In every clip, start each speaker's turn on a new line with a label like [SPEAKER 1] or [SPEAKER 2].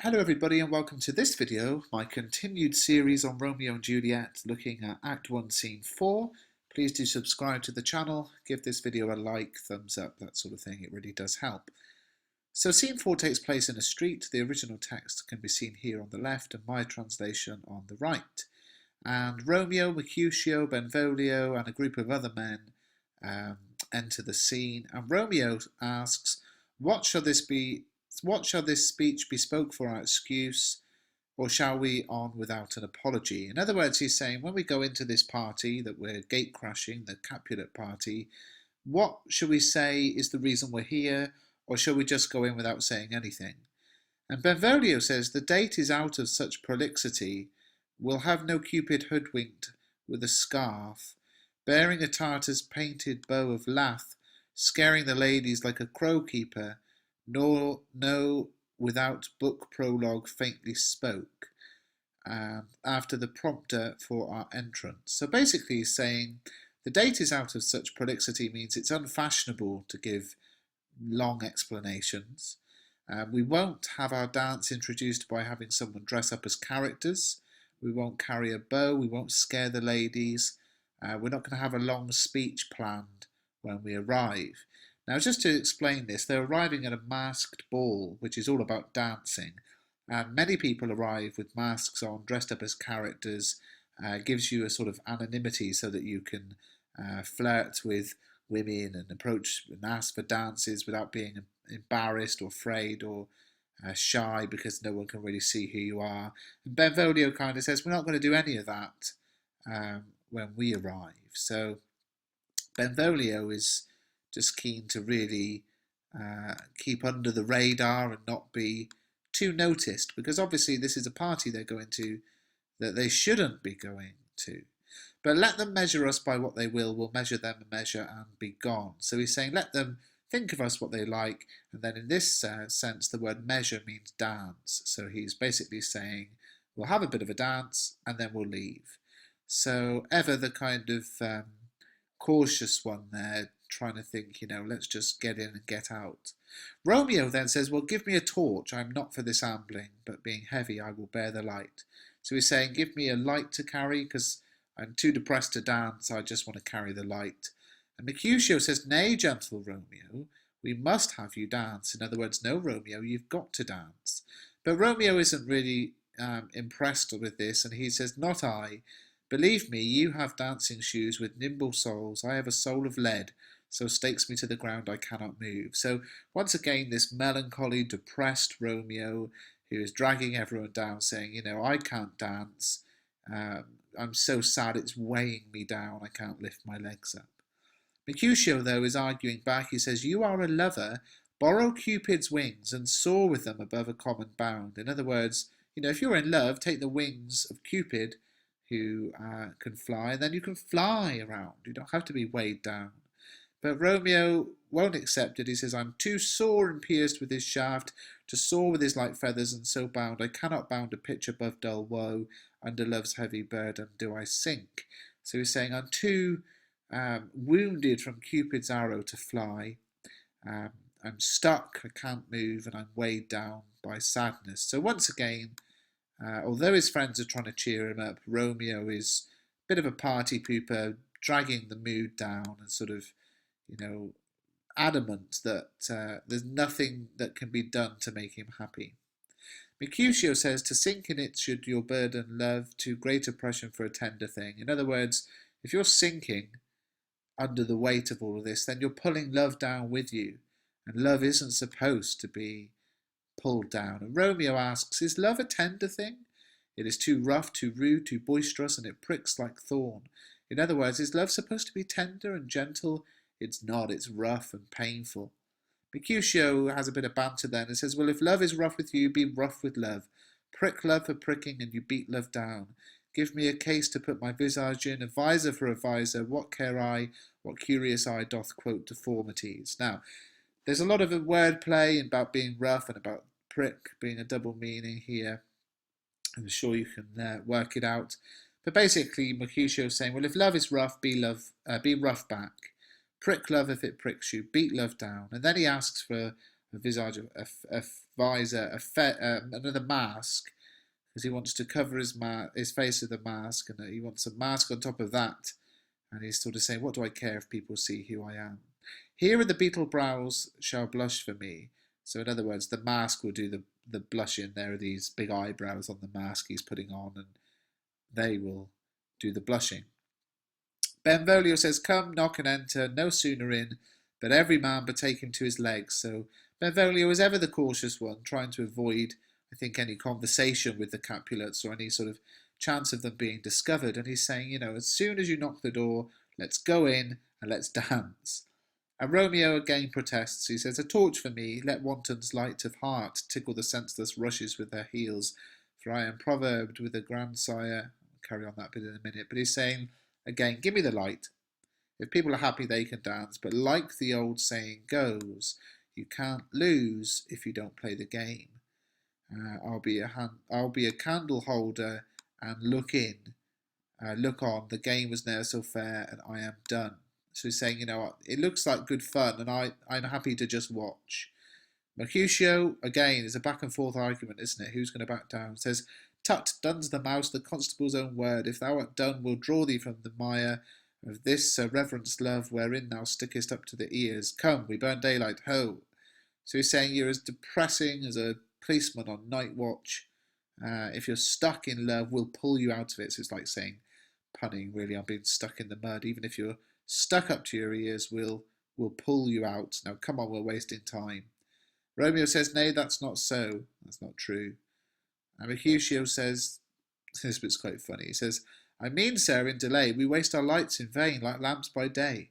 [SPEAKER 1] Hello everybody and welcome to this video, my continued series on Romeo and Juliet looking at Act 1 Scene 4. Please do subscribe to the channel, give this video a like, thumbs up, that sort of thing, it really does help. So Scene 4 takes place in a street, the original text can be seen here on the left and my translation on the right. And Romeo, Mercutio, Benvolio and a group of other men enter the scene and Romeo asks, What shall this speech be spoke for our excuse, or shall we on without an apology? In other words, he's saying, when we go into this party that we're gate crashing, the Capulet party, what shall we say is the reason we're here, or shall we just go in without saying anything? And Benvolio says, the date is out of such prolixity, we'll have no Cupid hoodwinked with a scarf, bearing a Tartar's painted bow of lath, scaring the ladies like a crow-keeper, nor no without book prologue faintly spoke after the prompter for our entrance. So basically he's saying the date is out of such prolixity means it's unfashionable to give long explanations. We won't have our dance introduced by having someone dress up as characters. We won't carry a bow. We won't scare the ladies. We're not going to have a long speech planned when we arrive. Now, just to explain this, they're arriving at a masked ball, which is all about dancing. And many people arrive with masks on, dressed up as characters, gives you a sort of anonymity so that you can flirt with women and approach and ask for dances without being embarrassed or afraid or shy because no one can really see who you are. And Benvolio kind of says, we're not going to do any of that when we arrive. So Benvolio is just keen to really keep under the radar and not be too noticed, because obviously this is a party they're going to that they shouldn't be going to. But let them measure us by what they will, we'll measure them a measure and be gone. So he's saying let them think of us what they like, and then in this sense the word measure means dance. So he's basically saying we'll have a bit of a dance and then we'll leave. So ever the kind of cautious one there, trying to think, let's just get in and get out. Romeo then says, well, give me a torch. I'm not for this ambling, but being heavy, I will bear the light. So he's saying, give me a light to carry, because I'm too depressed to dance. I just want to carry the light. And Mercutio says, nay, gentle Romeo, we must have you dance. In other words, no, Romeo, you've got to dance. But Romeo isn't really impressed with this, and he says, not I. Believe me, you have dancing shoes with nimble soles. I have a soul of lead, so stakes me to the ground I cannot move. So once again, this melancholy, depressed Romeo who is dragging everyone down, saying, I can't dance. I'm so sad, it's weighing me down. I can't lift my legs up. Mercutio, though, is arguing back. He says, you are a lover. Borrow Cupid's wings and soar with them above a common bound. In other words, if you're in love, take the wings of Cupid, who can fly, and then you can fly around. You don't have to be weighed down. But Romeo won't accept it. He says, I'm too sore and pierced with his shaft to soar with his light feathers, and so bound I cannot bound a pitch above dull woe. Under love's heavy burden do I sink. So he's saying, I'm too wounded from Cupid's arrow to fly. I'm stuck, I can't move, and I'm weighed down by sadness. So once again, although his friends are trying to cheer him up, Romeo is a bit of a party pooper, dragging the mood down and sort of, adamant that there's nothing that can be done to make him happy. Mercutio says, to sink in it should your burden love, to great oppression for a tender thing. In other words, if you're sinking under the weight of all of this, then you're pulling love down with you, and love isn't supposed to be pulled down. And Romeo asks, is love a tender thing? It is too rough, too rude, too boisterous, and it pricks like thorn. In other words, is love supposed to be tender and gentle? It's not, it's rough and painful. Mercutio has a bit of banter then and says, well, if love is rough with you, be rough with love. Prick love for pricking and you beat love down. Give me a case to put my visage in, a visor for a visor. What care I, what curious eye doth quote deformities? Now, there's a lot of wordplay about being rough and about prick being a double meaning here. I'm sure you can work it out. But basically, Mercutio is saying, well, if love is rough, be rough back. Prick love if it pricks you, beat love down. And then he asks for a a visage, a visor, another mask, because he wants to cover his face with a mask, and he wants a mask on top of that. And he's sort of saying, what do I care if people see who I am? Here are the beetle brows shall blush for me. So in other words, the mask will do the blushing. There are these big eyebrows on the mask he's putting on, and they will do the blushing. Benvolio says, come, knock and enter, no sooner in, but every man betake him to his legs. So Benvolio is ever the cautious one, trying to avoid, I think, any conversation with the Capulets or any sort of chance of them being discovered. And he's saying, you know, as soon as you knock the door, let's go in and let's dance. And Romeo again protests. He says, a torch for me, let wantons light of heart tickle the senseless rushes with their heels, for I am proverbed with a grandsire. I'll carry on that bit in a minute. But he's saying, again, give me the light. If people are happy, they can dance. But like the old saying goes, you can't lose if you don't play the game. I'll be a candle holder and look on. The game was ne'er so fair, and I am done. So he's saying, you know, it looks like good fun, and I'm happy to just watch. Mercutio, again, is a back and forth argument, isn't it? Who's going to back down? Says, tut, duns the mouse, the constable's own word. If thou art done, we'll draw thee from the mire of this reverenced love wherein thou stickest up to the ears. Come, we burn daylight, ho. So he's saying you're as depressing as a policeman on night watch. If you're stuck in love, we'll pull you out of it. So it's like saying, punning really on being stuck in the mud. Even if you're stuck up to your ears, we'll pull you out. Now come on, we're wasting time. Romeo says, nay, that's not so. That's not true. And Mercutio says, this bit's quite funny. He says, I mean, sir, in delay, we waste our lights in vain, like lamps by day.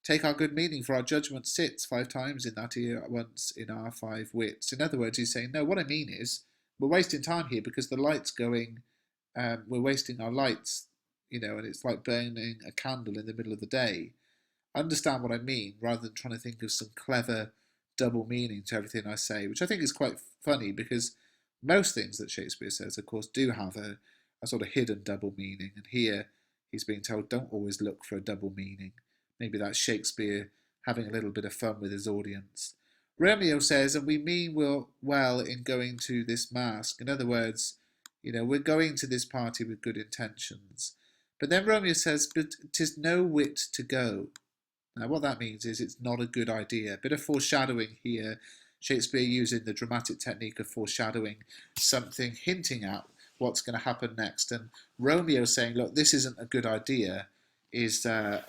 [SPEAKER 1] Take our good meaning, for our judgment sits 5 times in that ear once in our 5 wits. In other words, he's saying, no, what I mean is, we're wasting time here because the light's going, we're wasting our lights, you know, and it's like burning a candle in the middle of the day. Understand what I mean, rather than trying to think of some clever double meaning to everything I say, which I think is quite funny because most things that Shakespeare says, of course, do have a sort of hidden double meaning. And here he's being told, don't always look for a double meaning. Maybe that's Shakespeare having a little bit of fun with his audience. Romeo says, and we mean well in going to this masque. In other words, you know, we're going to this party with good intentions. But then Romeo says, but 'tis no wit to go. Now, what that means is it's not a good idea. A bit of foreshadowing here. Shakespeare using the dramatic technique of foreshadowing something, hinting at what's going to happen next. And Romeo saying, look, this isn't a good idea, is a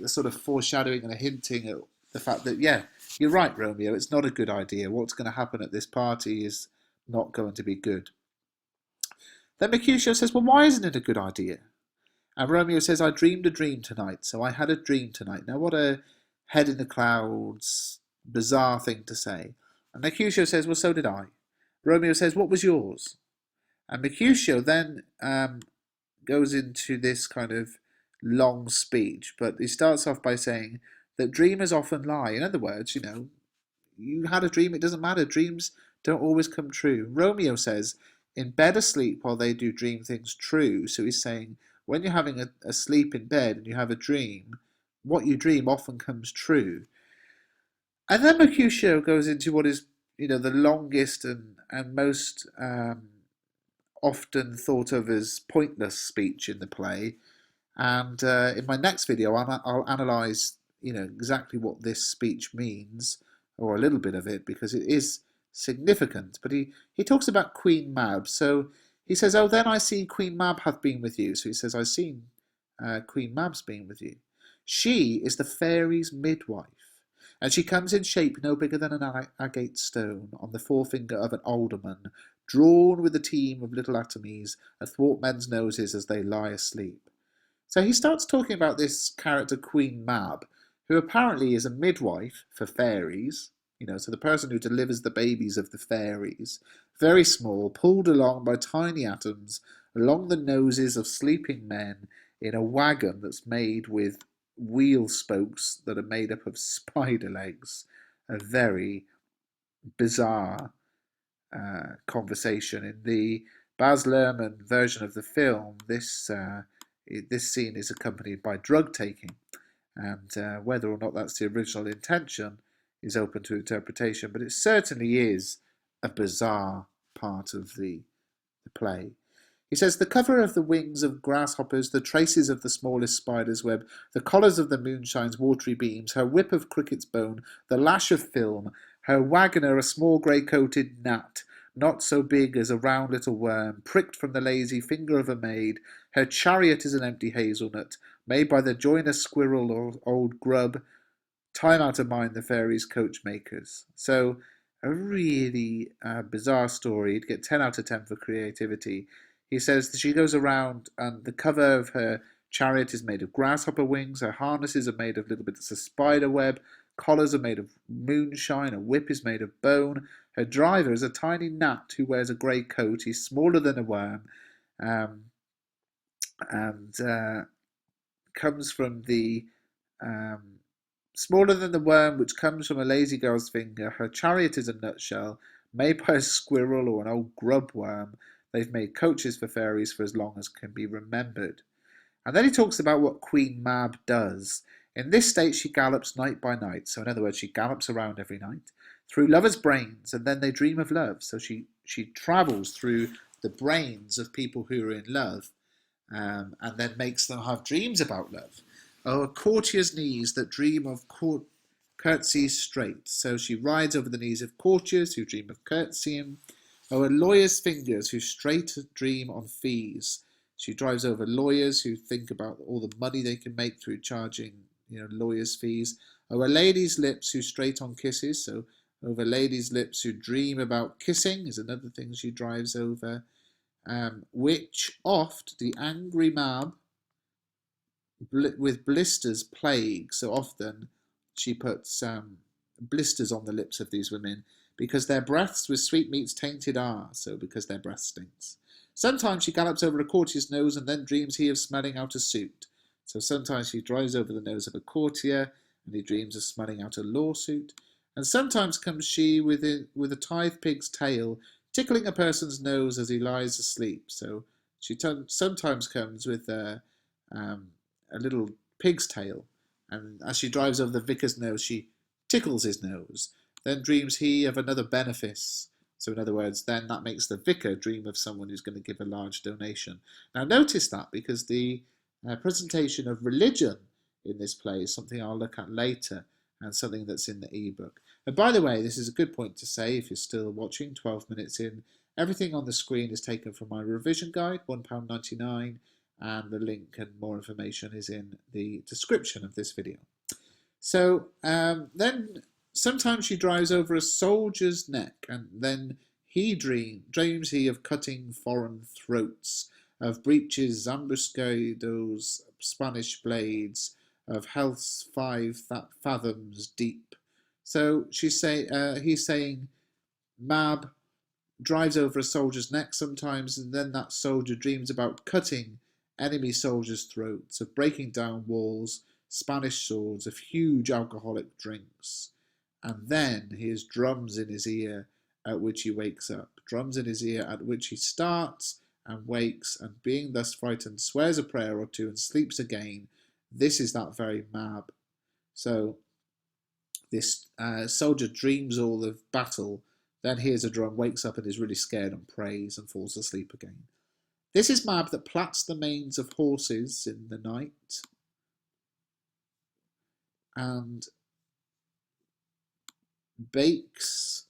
[SPEAKER 1] sort of foreshadowing and a hinting at the fact that, yeah, you're right, Romeo, it's not a good idea. What's going to happen at this party is not going to be good. Then Mercutio says, well, why isn't it a good idea? And Romeo says, I dreamed a dream tonight, so I had a dream tonight. Now, what a head in the clouds, bizarre thing to say. And Mercutio says, well, so did I. Romeo says, what was yours? And Mercutio then goes into this kind of long speech, but he starts off by saying that dreamers often lie. In other words, you know, you had a dream, it doesn't matter. Dreams don't always come true. Romeo says, in bed asleep while they do dream things true. So he's saying, when you're having a sleep in bed and you have a dream, what you dream often comes true. And then Mercutio goes into what is, you know, the longest and most often thought of as pointless speech in the play. And in my next video, I'll analyse, you know, exactly what this speech means, or a little bit of it, because it is significant. But he talks about Queen Mab. So he says, oh, then I see Queen Mab hath been with you. So he says, I've seen Queen Mab's been with you. She is the fairies' midwife, and she comes in shape no bigger than an agate stone, on the forefinger of an alderman, drawn with a team of little atomies athwart men's noses as they lie asleep. So he starts talking about this character Queen Mab, who apparently is a midwife for fairies, you know, so the person who delivers the babies of the fairies, very small, pulled along by tiny atoms along the noses of sleeping men in a wagon that's made with wheel spokes that are made up of spider legs. A very bizarre conversation. In the Baz Luhrmann version of the film, this scene is accompanied by drug taking, and whether or not that's the original intention is open to interpretation, but it certainly is a bizarre part of the play. He says, the cover of the wings of grasshoppers, the traces of the smallest spider's web, the collars of the moonshine's watery beams, her whip of cricket's bone, the lash of film, her wagoner a small grey-coated gnat, not so big as a round little worm, pricked from the lazy finger of a maid, her chariot is an empty hazelnut, made by the joiner squirrel or old grub, time out of mind the fairies' coachmakers. So, a really bizarre story. You'd get 10 out of 10 for creativity. He says that she goes around and the cover of her chariot is made of grasshopper wings, her harnesses are made of little bits of spider web, collars are made of moonshine, a whip is made of bone, her driver is a tiny gnat who wears a grey coat, he's smaller than a worm, and comes from the smaller than the worm which comes from a lazy girl's finger. Her chariot is a nutshell, made by a squirrel or an old grub worm. They've made coaches for fairies for as long as can be remembered. And then he talks about what Queen Mab does. In this state she gallops night by night. So in other words, she gallops around every night through lovers' brains, and then they dream of love. So she travels through the brains of people who are in love, and then makes them have dreams about love. Oh, a courtier's knees that dream of curtsies straight. So she rides over the knees of courtiers who dream of curtsying. Oh, a lawyer's fingers who straight dream on fees. She drives over lawyers who think about all the money they can make through charging, lawyers' fees. Oh, a lady's lips who straight on kisses. So over ladies' lips who dream about kissing is another thing she drives over. Which oft the angry Mab with blisters plague. So often she puts blisters on the lips of these women, because their breaths with sweetmeats tainted are, so because their breath stinks. Sometimes she gallops over a courtier's nose, and then dreams he of smelling out a suit. So sometimes she drives over the nose of a courtier, and he dreams of smelling out a lawsuit. And sometimes comes she with a tithe pig's tail, tickling a person's nose as he lies asleep. So she sometimes comes with a little pig's tail, and as she drives over the vicar's nose, she tickles his nose. Then dreams he of another benefice. So in other words, then that makes the vicar dream of someone who's going to give a large donation. Now notice that, because the presentation of religion in this play is something I'll look at later, and something that's in the ebook. And by the way, this is a good point to say if you're still watching 12 minutes in, everything on the screen is taken from my revision guide, £1.99, and the link and more information is in the description of this video. So then sometimes she drives over a soldier's neck, and then he dreams he of cutting foreign throats, of breeches, ambuscados, Spanish blades, of health's 5 fathoms deep. So he's saying Mab drives over a soldier's neck sometimes, and then that soldier dreams about cutting enemy soldiers' throats, of breaking down walls, Spanish swords, of huge alcoholic drinks. And then he has drums in his ear at which he wakes up, drums in his ear at which he starts and wakes, and being thus frightened, swears a prayer or two and sleeps again. This is that very Mab. So this soldier dreams all of battle, then hears a drum, wakes up and is really scared and prays and falls asleep again. This is Mab that plats the manes of horses in the night and bakes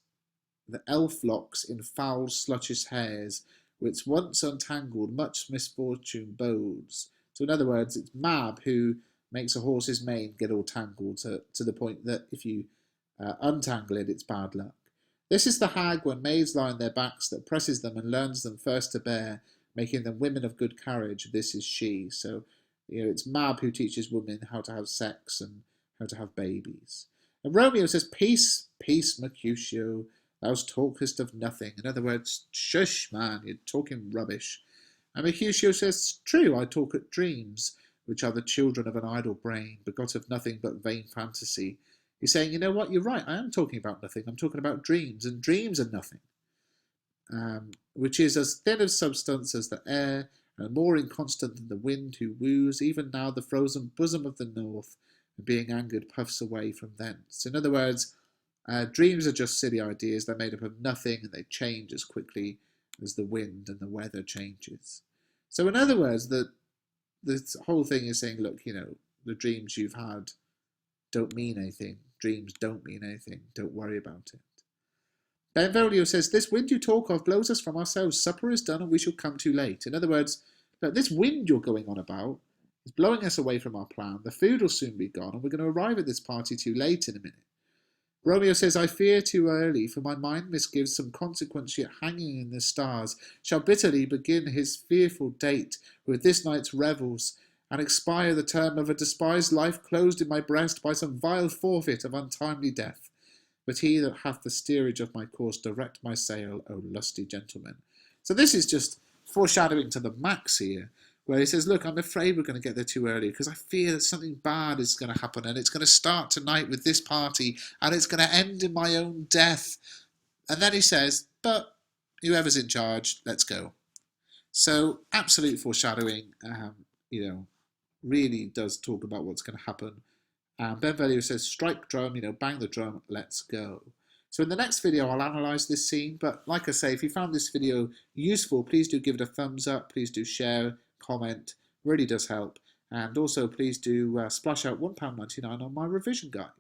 [SPEAKER 1] the elf locks in foul sluttish hairs, which once untangled much misfortune bodes. So in other words, it's Mab who makes a horse's mane get all tangled to the point that if you untangle it, it's bad luck. This is the hag when maids lie on their backs that presses them and learns them first to bear, making them women of good carriage. This is she. So it's Mab who teaches women how to have sex and how to have babies. And Romeo says, "Peace, peace, Mercutio, thou talkest of nothing." In other words, shush, man, you're talking rubbish. And Mercutio says, "True, I talk at dreams, which are the children of an idle brain, begot of nothing but vain fantasy." He's saying, you know what, you're right, I am talking about nothing. I'm talking about dreams, and dreams are nothing, which is as thin of substance as the air, and more inconstant than the wind who woos even now the frozen bosom of the north, and being angered puffs away from thence. In other words, Dreams are just silly ideas. They're made up of nothing and they change as quickly as the wind and the weather changes. So in other words, this whole thing is saying, look, the dreams you've had don't mean anything. Dreams don't mean anything. Don't worry about it. Benvolio says, this wind you talk of blows us from ourselves. Supper is done and we shall come too late. In other words, look, this wind you're going on about is blowing us away from our plan. The food will soon be gone and we're going to arrive at this party too late in a minute. Romeo says, I fear too early, for my mind misgives some consequence yet hanging in the stars, shall bitterly begin his fearful date with this night's revels, and expire the term of a despised life closed in my breast by some vile forfeit of untimely death. But he that hath the steerage of my course direct my sail, O lusty gentleman. So this is just foreshadowing to the Masque here, where he says, look, I'm afraid we're going to get there too early because I fear that something bad is going to happen and it's going to start tonight with this party and it's going to end in my own death. And then he says, but whoever's in charge, let's go. So absolute foreshadowing, really does talk about what's going to happen. Benvolio says, strike drum, bang the drum, let's go. So in the next video, I'll analyse this scene. But like I say, if you found this video useful, please do give it a thumbs up. Please do share, comment, really does help. And also please do splash out £1.99 on my revision guide.